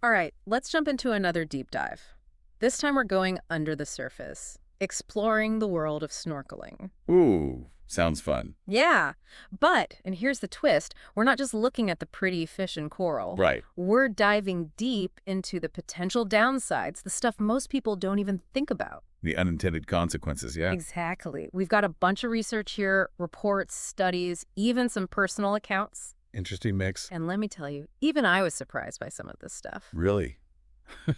All right, let's jump into another deep dive. This time we're going under the surface, exploring the world of snorkeling. Ooh, sounds fun. Yeah, but, and here's the twist, we're not just looking at the pretty fish and coral. Right. We're diving deep into the potential downsides, the stuff most people don't even think about. The unintended consequences, yeah. Exactly. We've got a bunch of research here, reports, studies, even some personal accounts. Interesting mix. And let me tell you, even I was surprised by some of this stuff. Really?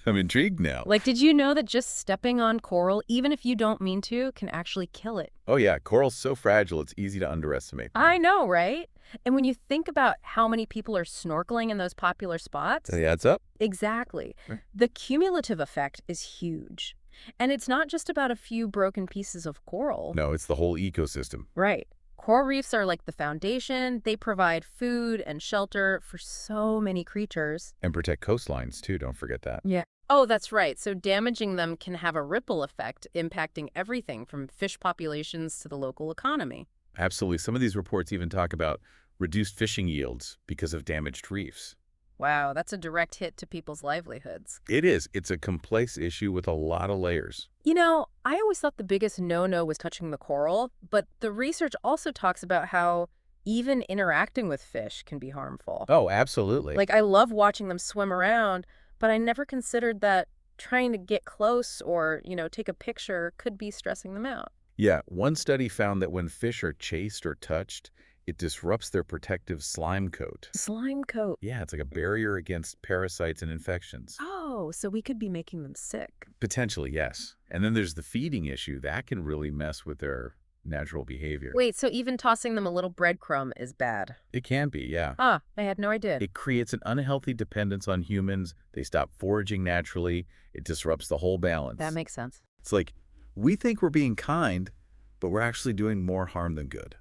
I'm intrigued now. Like, did you know that just stepping on coral, even if you don't mean to, can actually kill it? Oh yeah, coral's so fragile it's easy to underestimate. I know, right? And when you think about how many people are snorkeling in those popular spots... It adds up? Exactly. Sure. The cumulative effect is huge. And it's not just about a few broken pieces of coral. No, it's the whole ecosystem. Right. Coral reefs are like the foundation. They provide food and shelter for so many creatures. And protect coastlines too, don't forget that. Yeah. Oh, that's right. So damaging them can have a ripple effect, impacting everything from fish populations to the local economy. Absolutely. Some of these reports even talk about reduced fishing yields because of damaged reefs. Wow, that's a direct hit to people's livelihoods. It is. It's a complex issue with a lot of layers. You know, I always thought the biggest no-no was touching the coral, but the research also talks about how even interacting with fish can be harmful. Oh, absolutely. Like, I love watching them swim around, but I never considered that trying to get close or, take a picture could be stressing them out. Yeah, one study found that when fish are chased or touched, it disrupts their protective slime coat. Slime coat. Yeah, it's like a barrier against parasites and infections. Oh, so we could be making them sick. Potentially, yes. And then there's the feeding issue. That can really mess with their natural behavior. Wait, so even tossing them a little breadcrumb is bad? It can be, yeah. Ah, I had no idea. It creates an unhealthy dependence on humans. They stop foraging naturally. It disrupts the whole balance. That makes sense. It's like, we think we're being kind, but we're actually doing more harm than good.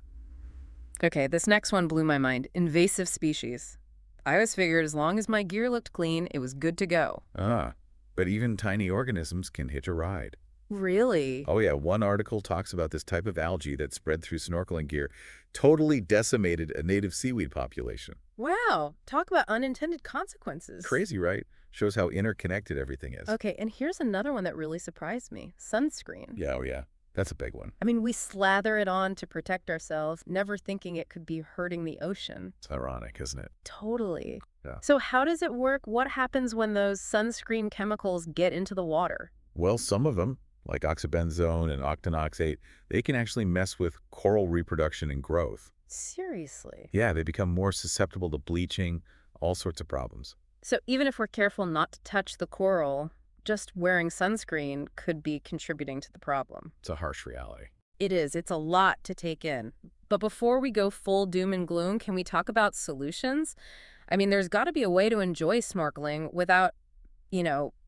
Okay, this next one blew my mind. Invasive species. I always figured as long as my gear looked clean, it was good to go. Ah, but even tiny organisms can hitch a ride. Really? Oh yeah, one article talks about this type of algae that spread through snorkeling gear, totally decimated a native seaweed population. Wow, talk about unintended consequences. Crazy, right? Shows how interconnected everything is. Okay, and here's another one that really surprised me. Sunscreen. Yeah, oh yeah. That's a big one. I mean, we slather it on to protect ourselves, never thinking it could be hurting the ocean. It's ironic, isn't it? Totally. Yeah. So how does it work? What happens when those sunscreen chemicals get into the water? Well, some of them, like oxybenzone and octinoxate, they can actually mess with coral reproduction and growth. Seriously? Yeah, they become more susceptible to bleaching, all sorts of problems. So even if we're careful not to touch the coral, just wearing sunscreen could be contributing to the problem. It's a harsh reality. It is. It's a lot to take in. But before we go full doom and gloom, can we talk about solutions? I mean, there's got to be a way to enjoy snorkeling without,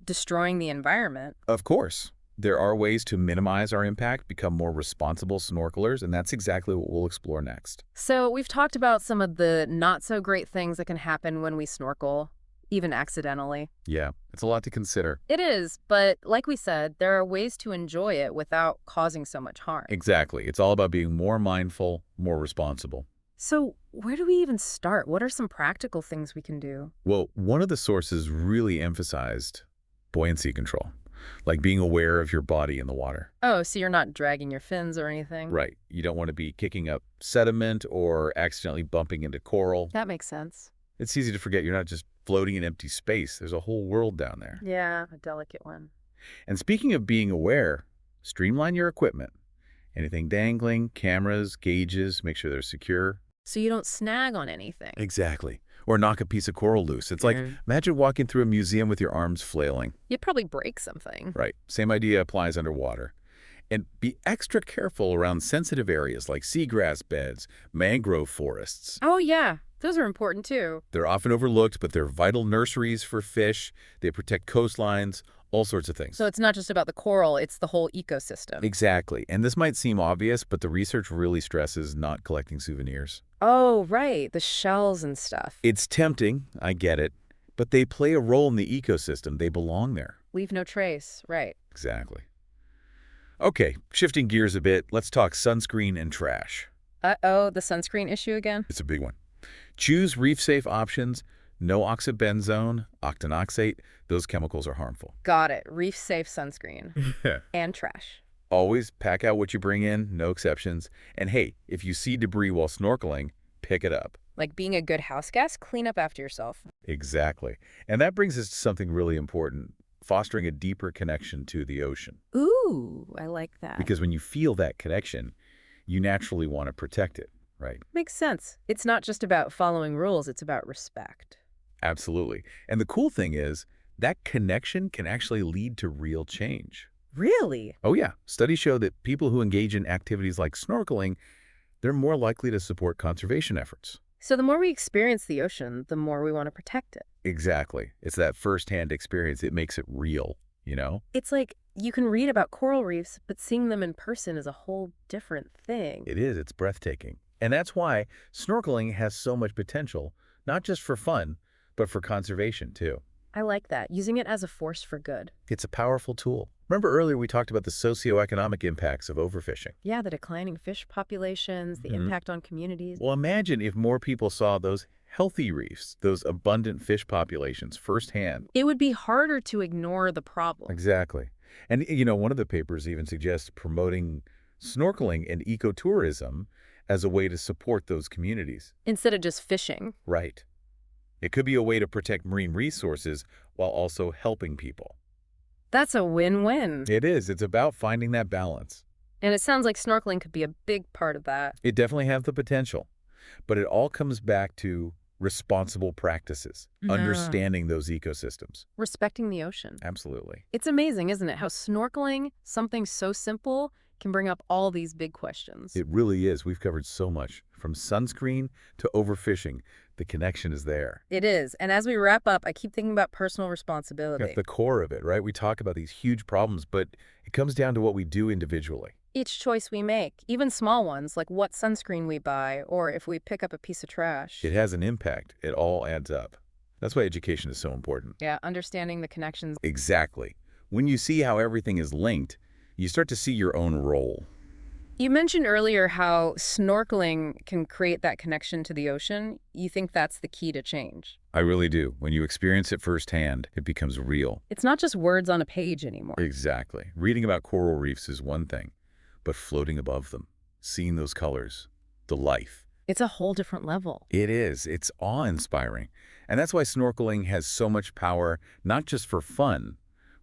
destroying the environment. Of course. There are ways to minimize our impact, become more responsible snorkelers, and that's exactly what we'll explore next. So we've talked about some of the not so great things that can happen when we snorkel, even accidentally. Yeah, it's a lot to consider. It is, but like we said, there are ways to enjoy it without causing so much harm. Exactly. It's all about being more mindful, more responsible. So where do we even start? What are some practical things we can do? Well, one of the sources really emphasized buoyancy control, like being aware of your body in the water. Oh, so you're not dragging your fins or anything? Right. You don't want to be kicking up sediment or accidentally bumping into coral. That makes sense. It's easy to forget you're not just floating in empty space. There's a whole world down there. Yeah, a delicate one. And speaking of being aware, streamline your equipment. Anything dangling, cameras, gauges, make sure they're secure. So you don't snag on anything. Exactly. Or knock a piece of coral loose. It's like, imagine walking through a museum with your arms flailing. You'd probably break something. Right. Same idea applies underwater. And be extra careful around sensitive areas like seagrass beds, mangrove forests. Oh, yeah. Those are important, too. They're often overlooked, but they're vital nurseries for fish. They protect coastlines, all sorts of things. So it's not just about the coral, it's the whole ecosystem. Exactly. And this might seem obvious, but the research really stresses not collecting souvenirs. Oh, right. The shells and stuff. It's tempting, I get it, but they play a role in the ecosystem. They belong there. Leave no trace, right. Exactly. Okay, shifting gears a bit, let's talk sunscreen and trash. Uh-oh, the sunscreen issue again? It's a big one. Choose reef-safe options. No oxybenzone, octinoxate, those chemicals are harmful. Got it. Reef-safe sunscreen. And trash. Always pack out what you bring in, no exceptions. And hey, if you see debris while snorkeling, pick it up. Like being a good house guest, clean up after yourself. Exactly. And that brings us to something really important, fostering a deeper connection to the ocean. Ooh, I like that. Because when you feel that connection, you naturally want to protect it, right? Makes sense. It's not just about following rules, it's about respect. Absolutely. And the cool thing is, that connection can actually lead to real change. Really? Oh yeah. Studies show that people who engage in activities like snorkeling, they're more likely to support conservation efforts. So the more we experience the ocean, the more we want to protect it. Exactly. It's that firsthand experience. It makes it real, you know? It's like you can read about coral reefs, but seeing them in person is a whole different thing. It is. It's breathtaking. And that's why snorkeling has so much potential, not just for fun, but for conservation too. I like that, using it as a force for good. It's a powerful tool. Remember earlier we talked about the socioeconomic impacts of overfishing? Yeah, the declining fish populations, the impact on communities. Well, imagine if more people saw those healthy reefs, those abundant fish populations firsthand. It would be harder to ignore the problem. Exactly. And, you know, one of the papers even suggests promoting snorkeling and ecotourism as a way to support those communities. Instead of just fishing. Right. It could be a way to protect marine resources while also helping people. That's a win-win. It is. It's about finding that balance. And it sounds like snorkeling could be a big part of that. It definitely has the potential. But it all comes back to responsible practices, understanding those ecosystems. Respecting the ocean. Absolutely. It's amazing, isn't it, how snorkeling, something so simple, can bring up all these big questions. It really is. We've covered so much, from sunscreen to overfishing. The connection is there. It is. And as we wrap up, I keep thinking about personal responsibility. At the core of it, right? We talk about these huge problems, but it comes down to what we do individually. Each choice we make, even small ones, like what sunscreen we buy, or if we pick up a piece of trash. It has an impact. It all adds up. That's why education is so important. Yeah, understanding the connections. Exactly. When you see how everything is linked, you start to see your own role. You mentioned earlier how snorkeling can create that connection to the ocean. You think that's the key to change? I really do. When you experience it firsthand, it becomes real. It's not just words on a page anymore. Exactly. Reading about coral reefs is one thing, but floating above them, seeing those colors, the life. It's a whole different level. It is. It's awe-inspiring. And that's why snorkeling has so much power, not just for fun,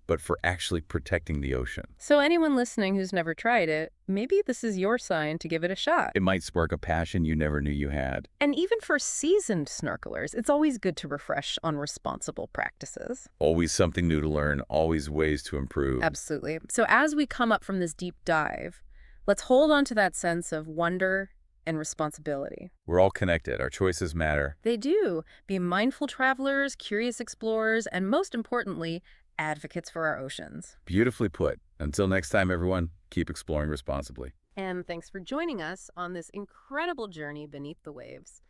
but for actually protecting the ocean. So anyone listening who's never tried it, maybe this is your sign to give it a shot. It might spark a passion you never knew you had. And even for seasoned snorkelers, it's always good to refresh on responsible practices. Always something new to learn, always ways to improve. Absolutely. So as we come up from this deep dive, let's hold on to that sense of wonder and responsibility. We're all connected. Our choices matter. They do. Be mindful travelers, curious explorers, and most importantly, advocates for our oceans. Beautifully put. Until next time, everyone, keep exploring responsibly. And thanks for joining us on this incredible journey beneath the waves.